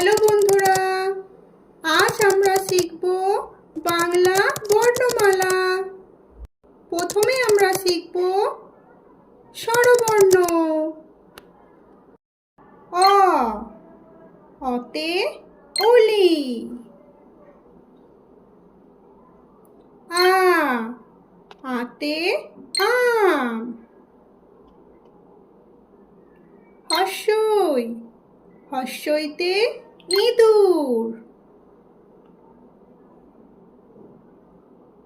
Hello বন্ধুরা, আজ আমরা শিখব বাংলা বর্ণমালা। প্রথমে আমরা শিখব স্বরবর্ণ। অ, অতে অলি। আ, আতে আম। হর্ষই, হর্ষইতে ইঁদুর।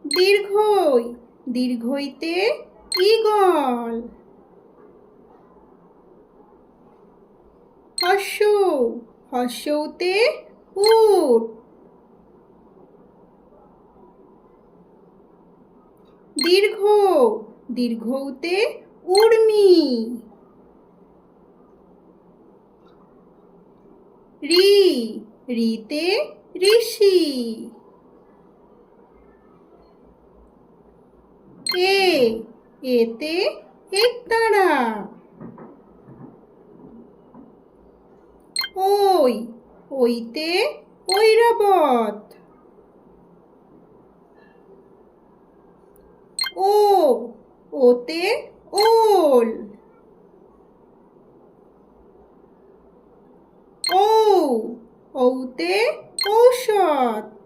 দীর্ঘই, দীর্ঘইতে ঈগল। হর্ষ, হর্ষৌতে উট। দীর্ঘ, দীর্ঘৌতে উর্মি। রি, রিতে ঋষি। এ, এতে একতারা। ওই, ওইতে ঐরাবত। ও, ওতে ওল। ঔ, ঔতে ঔষধ।